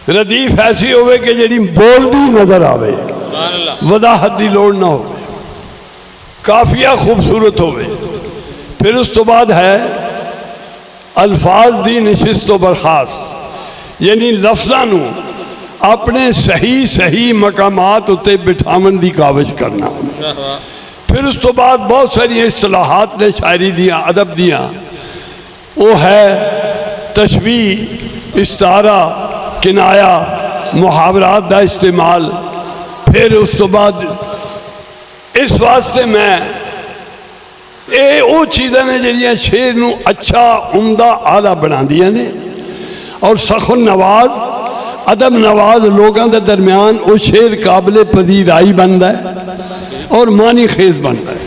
रदीफ ऐसी होवे कि जिहड़ी बोलदी नजर आवे, वदाहत की लोड़ ना हो, काफिया खूबसूरत होवे। फिर उस तो बाद है अल्फाज दी नशिस्त व बरखास्त, यानी लफ्ज़ां नूं अपने सही सही मकामात उत्ते बिठावन की काविश करना। फिर उस तो बाद बहुत सारी इस्तलाहात ने शायरी दियाँ, अदब दियाँ, वो है तशबीह, इस्तारा, किनाया, मुहावरात का इस्तेमाल। फिर उस तो बाद इस वास्ते मैं ये वो चीज़ां ने जिहड़ियां शेर नूं अच्छा, उम्दा, आला बनांदियां ने, और सखन नवाज, अदब नवाज लोगों के दरम्यान वो शेर काबिल पजीराई बनता है और मानी खेज बनता है।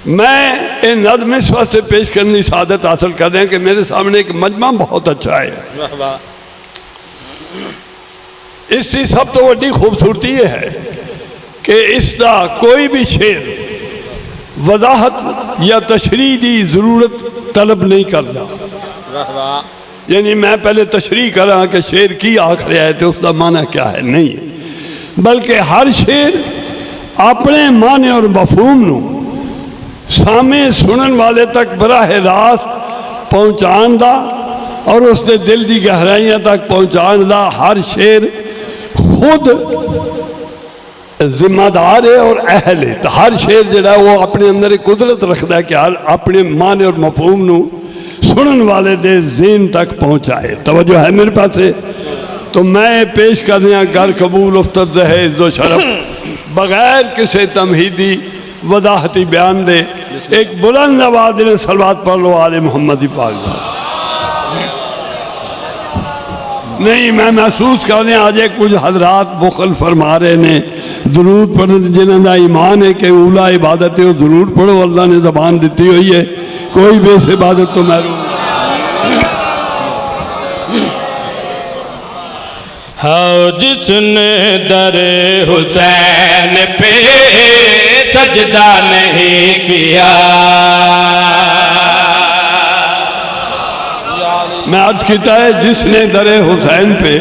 मैं ये नज़म इस वास्ते पेश करने की सादत हासिल कर रहा कि मेरे सामने एक मजमा बहुत अच्छा है। इसकी सब तो वड्डी खूबसूरती ये है कि इसका कोई भी शेर वजाहत या तशरीह की जरूरत तलब नहीं करता। यानी मैं पहले तशरीह करा कि शेर की आख रहा है तो उसका माना क्या है, नहीं है, बल्कि हर शेर अपने माने और मफहूम नूं सामे सुनन वाले तक बराह रास्त पहुँचाने दा और उसके दिल की गहराइयां तक पहुँचाने दा हर शेर खुद जिम्मेदार है और अहल है। तो हर शेर जिहड़ा वो अपने अंदर एक कुदरत रखता है कि हर अपने माने और मफहूम नूं सुनन वाले दे ज़हन तक पहुँचाए। तवज्जो है मेरे पास। तो मैं पेश कर रहा घर कबूल उफ्तद है इज़्ज़ो शरफ बगैर किसी तमहीदी वदाहती बयान दे एक बुलंद आवाज़ ने सलवात पढ़ लो आले मोहम्मद ही पाक। नहीं, मैं महसूस कर रहा आज कुछ हजरात बुखल फरमा रहे ने दरूद पढ़ने, जिन्हों का ईमान है कि उला इबादत है वो जरूर पढ़ो, अल्लाह ने जबान दी हुई है, कोई भी इस इबादत तो महरूम। हाँ, जिसने दरे हुसैन पे सजदा नहीं किया, मैं अर्ज किया है जिसने दरे हुसैन पे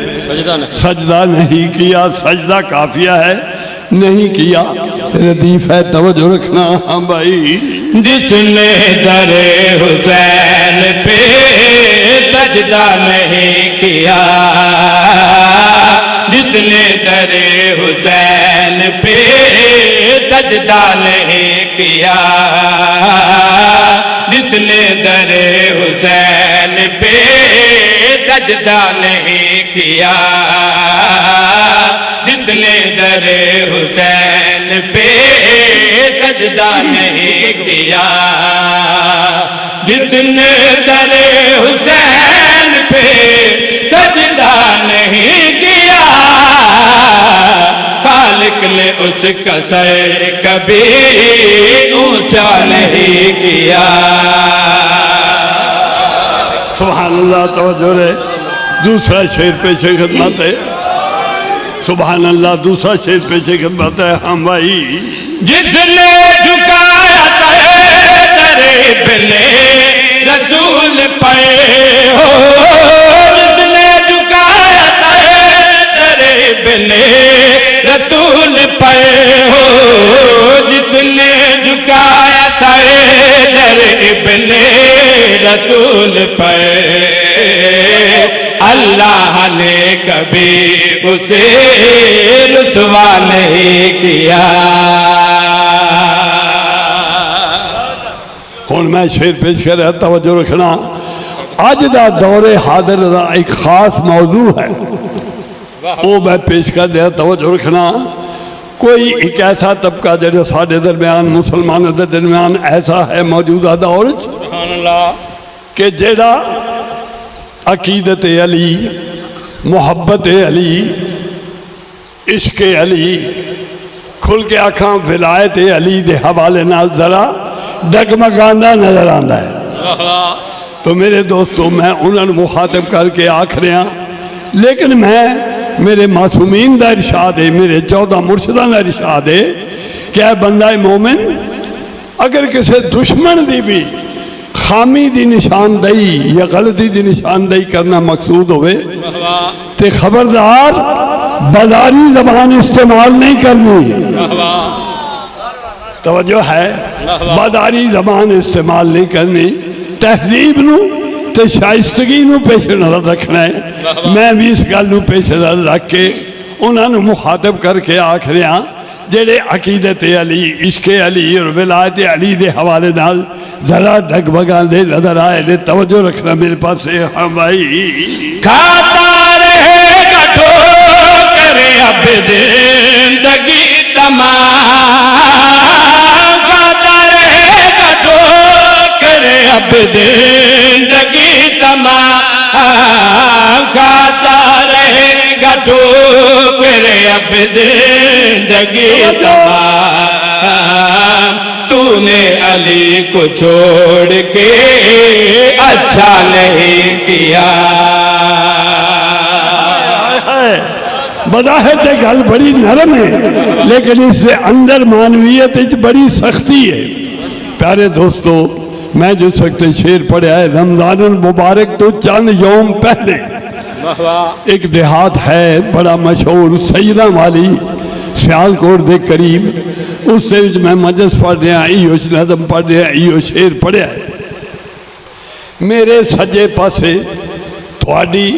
सजदा नहीं किया, सजदा काफिया है, नहीं किया रदीफ है, तवज्जो रखना। हाँ भाई, जिसने दरे हुसैन पे सजदा नहीं किया, जिसने दरे हुसैन पे सजदा नहीं किया, जिसने दरे हुसैन पे सजदा नहीं किया, जिसने दरे हुसैन पे सजदा नहीं किया, जिसने दरे हुसैन पे सजदा नहीं किया, खालिक दिल उसका सर कभी ऊंचा नहीं किया। सुभान अल्लाह। तवज्जो रे, दूसरा शेर पेशे खिदमत है। सुभान अल्लाह। दूसरा शेर पेशे खिदमत है। हम भाई जिसने झुकाया तेरे बिले रसूल पे हो, जिसने झुकाया तेरे बिले रसूल पे हो, जिसने झुकाया तेरे बिले रसूल पे, अल्लाह ने कभी उसे रुसवा नहीं किया। हुण मैं शेर पेश कर रहा, तवज्जो रखना। अज का दौरे हादर का एक खास मौजू है, वो मैं पेश कर रहा। तवज्जो रखना। कोई एक ऐसा तबका जो साढ़े दरम्यान मुसलमानों के दरम्यान ऐसा है मौजूदा दौर कि जेड़ा अकीदत अली, मुहब्बत अली, इश्क अली, खुल के आखा विलायत अली के हवाले नाल जरा डगमगांदा नजर आता है। तो मेरे दोस्तों, मैं उन्होंने मुखातिब करके आख रहा, लेकिन मैं मेरे मासूमीन का इरशाद है, मेरे 14 मुर्शदां का इरशाद है कि ऐ बंदा मोमिन अगर किसी दुश्मन की भी खामी की निशानदेही या गलती की निशानदेही करना मकसूद होवे तो खबरदार बाजारी जबान इस्तेमाल नहीं करनी। तवज्जो है, बाजारी जबान इस्तेमाल नहीं करनी। तहजीब नू ते शाइस्तगी नू पेश नजर रखना है। मैं भी इस गल नू पेश नजर रख के उन्होंने मुखातिब करके आख रहा जेड़े अकीदत अली, इश्क अली और विलायत अली के हवाले नाल जरा डगमगांदे नजर आए ने। तवज्जो रखना मेरे पास। हाँ भाई, खाता रहेगा ठोकर अब जिंदगी तमाम, खाता रहेगा ठोकर अब जिंदगी तमाम, खाता रहेगा ठोकर अब जिंदगी तमाम। तूने अली को छोड़ के अच्छा नहीं किया। बज़ाहिर ते गल बड़ी नरम है, लेकिन इससे अंदर मानवीयत बड़ी सख्ती है। प्यारे दोस्तों, मैं जो सकते शेर पढ़ा है, रमजान मुबारक तो चंद यौम पहले एक देहात है बड़ा मशहूर, सईदा वाली, सियालकोट के करीब, उस मैं मजस पढ़ रहा, इो नज़म पढ़ रहा, इो शेर पढ़िया। मेरे सज्जे पासे थोड़ी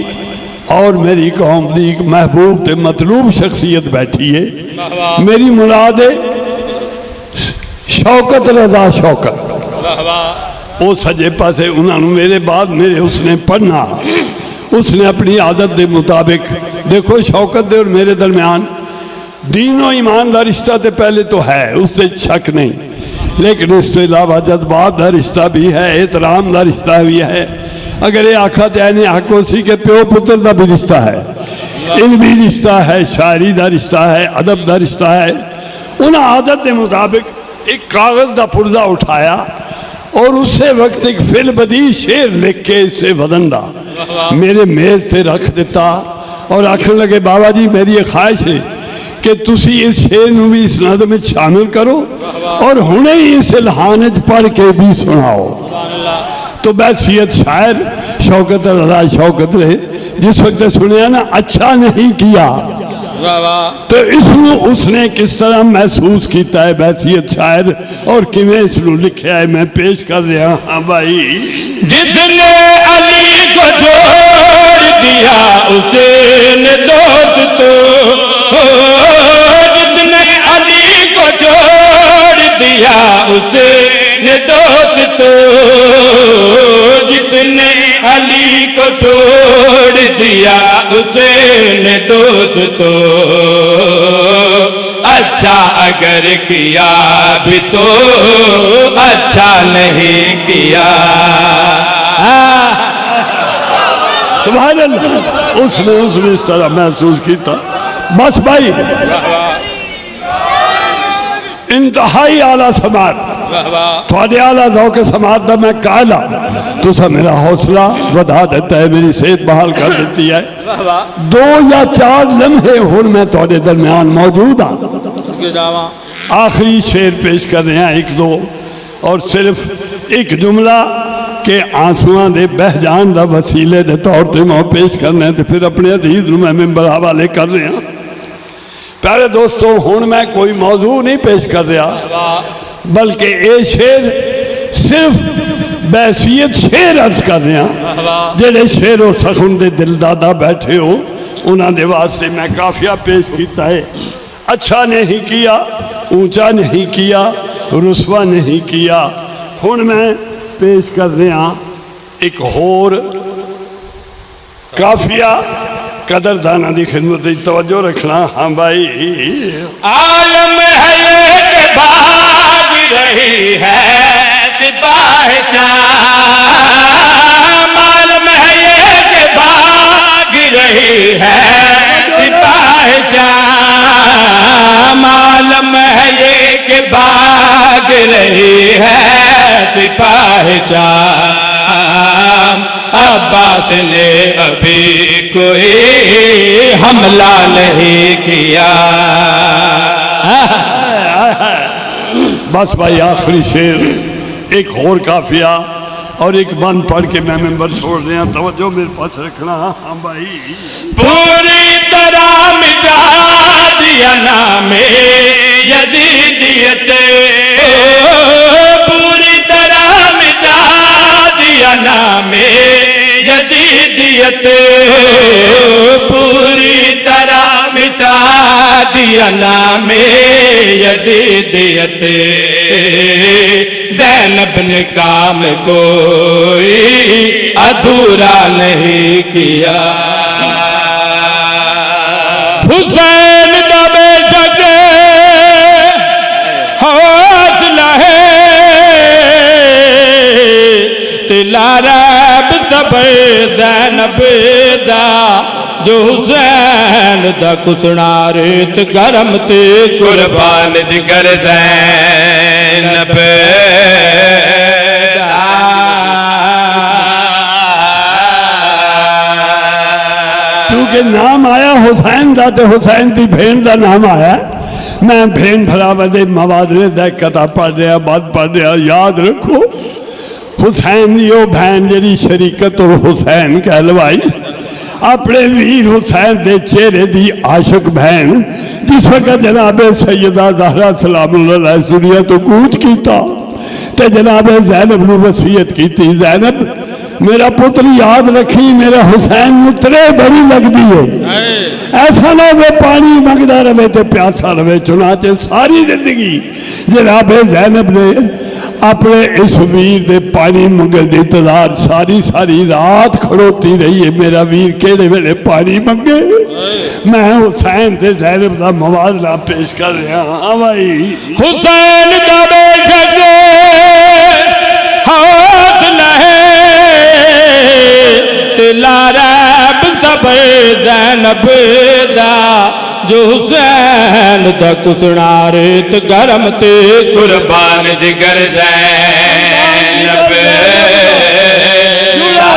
और मेरी कौम की एक महबूब ते मतलूब शख्सियत बैठी है। मेरी मुराद है शौकत रजा शौकत। वो सज्जे पासे उन्होंने मेरे बाद मेरे उसने पढ़ना, उसने अपनी आदत के मुताबिक, देखो शौकत दे और मेरे दरम्यान दीन और ईमान का रिश्ता तो पहले तो है, उससे शक नहीं, लेकिन इसके अलावा जज्बात का रिश्ता भी है, एहतराम का रिश्ता भी है। अगर ये आखा तो यानी हक उसी के प्यो पुत्र का भी रिश्ता है, इल्मी रिश्ता है, शायरी का रिश्ता है, अदब का रिश्ता है। उन्हें आदत के मुताबिक एक कागज़ का पुर्जा उठाया और उसे वक्त एक फिल बदी शेर लिख के इससे वजन का मेरे मेज पे रख दिता और आखन लगे, बाबा जी मेरी ये ख्वाहिश है कि तुसी इस शेर नू भी इस नज़म में शामिल करो और हुणे ही इस इल्हान पढ़ के भी सुनाओ। तो बैसियत शायर शौकत रजा शौकत रहे, जिस वक्त सुनिया ना अच्छा नहीं किया, तो इसनू उसने किस तरह महसूस किया है बैसियत शायर और किवें इसनू लिखा है, मैं पेश कर रहा। हाँ भाई, जिसने अली को छोड़ दिया उसने दोस्त, जिसने अली को छोड़ दिया उसने दोस्त, जिसने अली को छोड़ दिया उसने दोस्त, अच्छा अगर किया भी तो अच्छा नहीं किया। सुभान अल्लाह, उसने इस तरह महसूस किया। बस भाई इंतहाई आला समात थोड़े आला ज़ौक़ समात दा मैं कायल हाँ। तुसा मेरा हौसला वधा दिता है, मेरी सेहत बहाल कर दी है। 2 या 4 लम्हे हुण मैं थोड़े दरम्यान मौजूद हाँ। आखिरी शेर पेश कर रहे हैं 1-2 और सिर्फ एक जुमला के आंसुआं दे बह जान दा वसीले दे तौर पर मैं पेश करना तो फिर अपने अजीज मैं मेंबर हवाले कर रहा। प्यारे दोस्तों, हुण मैं कोई मौजू नहीं पेश कर रहा, बल्कि ये शेर सिर्फ बैसीयत शेर अर्ज कर रहा। जेडे शेर हो सखुन दे दिलदादा बैठे हो उन्होंने वास्ते मैं काफिया पेश किया है। अच्छा नहीं किया, ऊंचा नहीं किया, रुसवा नहीं किया। हुण मैं पेश कर रहा एक होर काफिया कदरदाना की खिदमत की तवज्जो रखना। हाँ भाई, आलम है ये कि भाग रही है सिपाही शाम, आलम है ये कि भाग रही है सिपाही शाम, आलम है ये कि भाग रही है सिपाही शाम। अब्बास ने अभी कोई हमला नहीं किया। बस भाई आखिरी शेर एक और काफिया और एक बंद पढ़ के मैं मेंबर छोड़ रहा। तवज्जो मेरे पास रखना। हाँ भाई, पूरी तरह मिटा दिया नाम यजीदियत, पूरी तरह मिटा दिया नाम यजीदियत, पूरी तरह मिटा दिया नाम यजीदियत। ज़ैनब ने काम कोई अधूरा नहीं किया। हुसैन दबे जगे हौसला है तिलारब सब ज़ैनब दा, जो हुसैन दा कुसना रेत गरम ते कुर्बान जिगर ज़ैनब दा। क्योंकि नाम आया हुसैन दा ते हुसैन की भेन का नाम आया। मैं भेन भरावे मवादरे दा कथा पढ़ रहा, बात पढ़ रहा। याद रखो हुसैन की वो भैन जी शरीकत और हुसैन कहलवाई अपने वीर हुसैन के चेहरे की आशक बहन, जिस वक्त जनाबे सैयदा ज़हरा सलामुल्लाह दुनिया तो कूच किया ते जनाबे ज़ैनब ने वसीयत की, ज़ैनब मेरा पुत्र याद रखी, मेरा हुसैन उतरे बड़ी लगती है। ऐसा ना वो पानी मंगता रहे तो प्यासा रहे। चुनाचे सारी जिंदगी जनाबे ज़ैनब ने अपने इस वीर दे पानी मंगल की इंतजार सारी सारी रात खड़ोती रही है। मेरा वीर केड़े वेले पानी मंगे। मैं हुसैन से ज़ैनब का मवाजला पेश कर रहा। हाँ भाई, हुसैन का बेशक हौसला है तिलारब सब ज़ैनब दा, जो हुसैन दा कुसना रेत गरम ते कुर्बान जिगर ज़ैनब दा।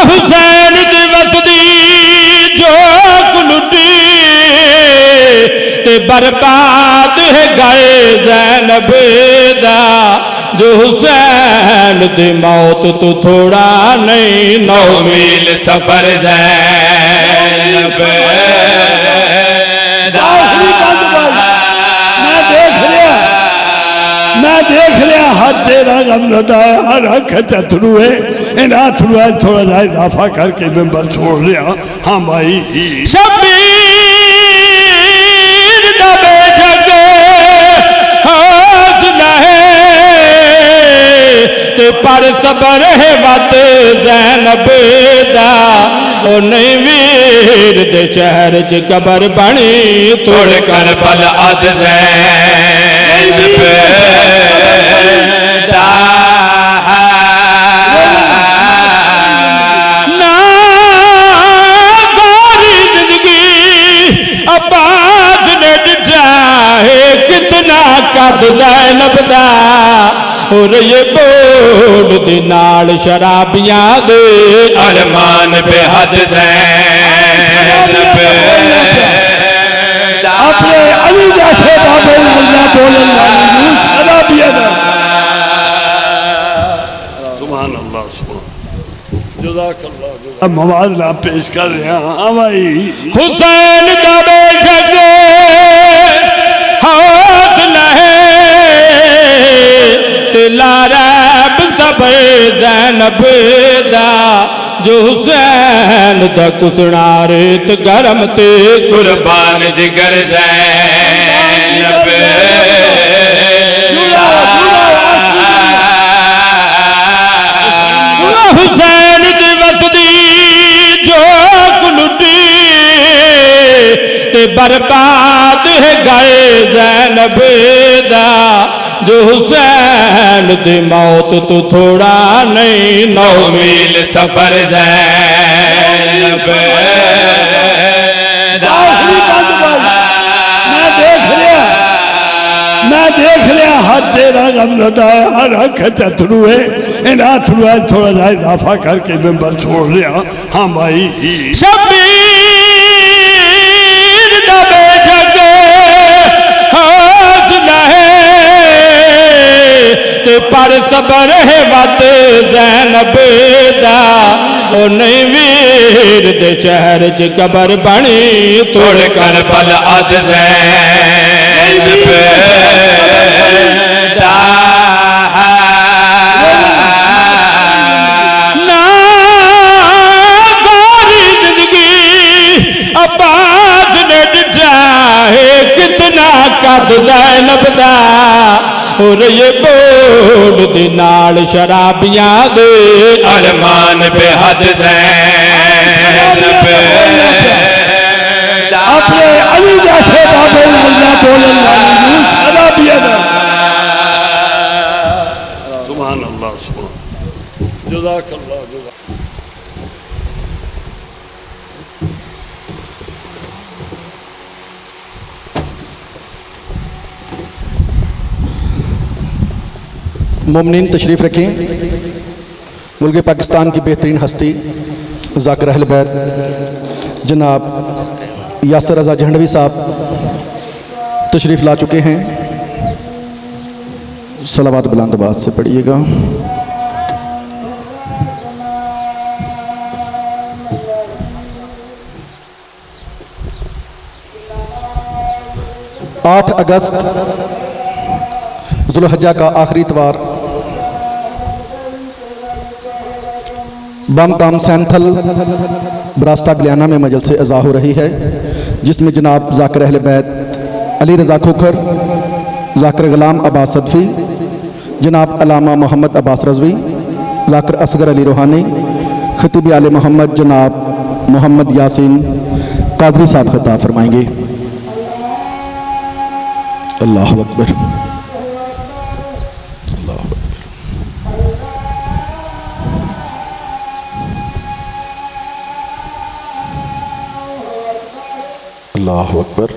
हुसैन दी वसदी जो कुलुटी ते बर्बाद है गए ज़ैनब दा, जो हुसैन दी मौत तो थोड़ा नहीं 9 मील सफर ज़ैनब दा। मैं देख रहा हर चेहरा गम लौटाया, हर अख अथरू है। इन अथरू थोड़ा सा इजाफा करके मेंबर छोड़ रहा। हाँ भाई, शबीर दा बेशक हौसला है ते पर सबर है वत ज़ैनब दा, ओ नहीं वीर दे शहर च कबर बनी तोड़ कर बल अद ज़ैनब दा। ना सारी जिंदगी अब्बा कद ज़ैनब दा और ये बोल दे नाल शराबियां दे अरमान बेहद ज़ैनब अपने अली जैसे बाबे अल्लाह बोलन वाली शराबिया दा सुभान अल्लाह जुज़ाकल्लाह मवाज़ना पेश कर रहे हैं। हाँ भाई हुसैन का बेशक हाथ लहे तिलारब सब ज़ैनब दा जो हुसैन दा कुसना रेत गरम ते कुर्बान जिगर ज़ैनब हुसैन दिवस दी जो कुलुटी ते बर्बाद है गए ज़ैनब दा जो हुसैन दी मौत तो थोड़ा नहीं 9 मील सफर ज़ैनब मैं देख रहा हाथ तेरा गम लदाया हर अख अथरू है इन अथरू थोड़ा सा इजाफा करके मेंबर छोड़ रहा। हाँ भाई शबीर दा बेशक हाथ लहे ते पर सबर है वत ज़ैनब दा ओ नहीं वीर दे शहर च कबर बनी तोड़ कर बल अद ज़ैनब दा ना सारी जिंदगी अब्बास ने डिठा है कितना कद ज़ैनब दा और ये बोल दे नाल शराबियां दे अरमान बेहद ज़ैनब अपने अली जैसे बाबे अल्लाह बोलन वाली शराबिया दा सुभान अल्लाह जुज़ाकल्लाह मोमिनीन तशरीफ़ रखें। मुल्क पाकिस्तान की बेहतरीन हस्ती ज़ाकिर अहल बैत जनाब यासर रज़ा झंडवी साहब तशरीफ़ ला चुके हैं। सलावत बुलंद आवाज़ से पढ़िएगा। आठ अगस्त ज़ुल्हिज्जा का आखिरी इतवार बम ताम सैंथल बरास्ता गलियाना में मजलिस अज़ा हो रही है, जिसमें जनाब ज़ाकिर अहल बैत अली रज़ा खोखर, ज़ाकिर ग़ुलाम अब्बास सदफ़ी, जनाब अल्लामा मोहम्मद अब्बास रज़वी, ज़ाकिर असगर अली रूहानी, ख़तीब आले मोहम्मद जनाब मोहम्मद यासीन कादरी साहब ख़िताब फरमाएंगे। अल्लाह अकबर। अल्लाह अकबर।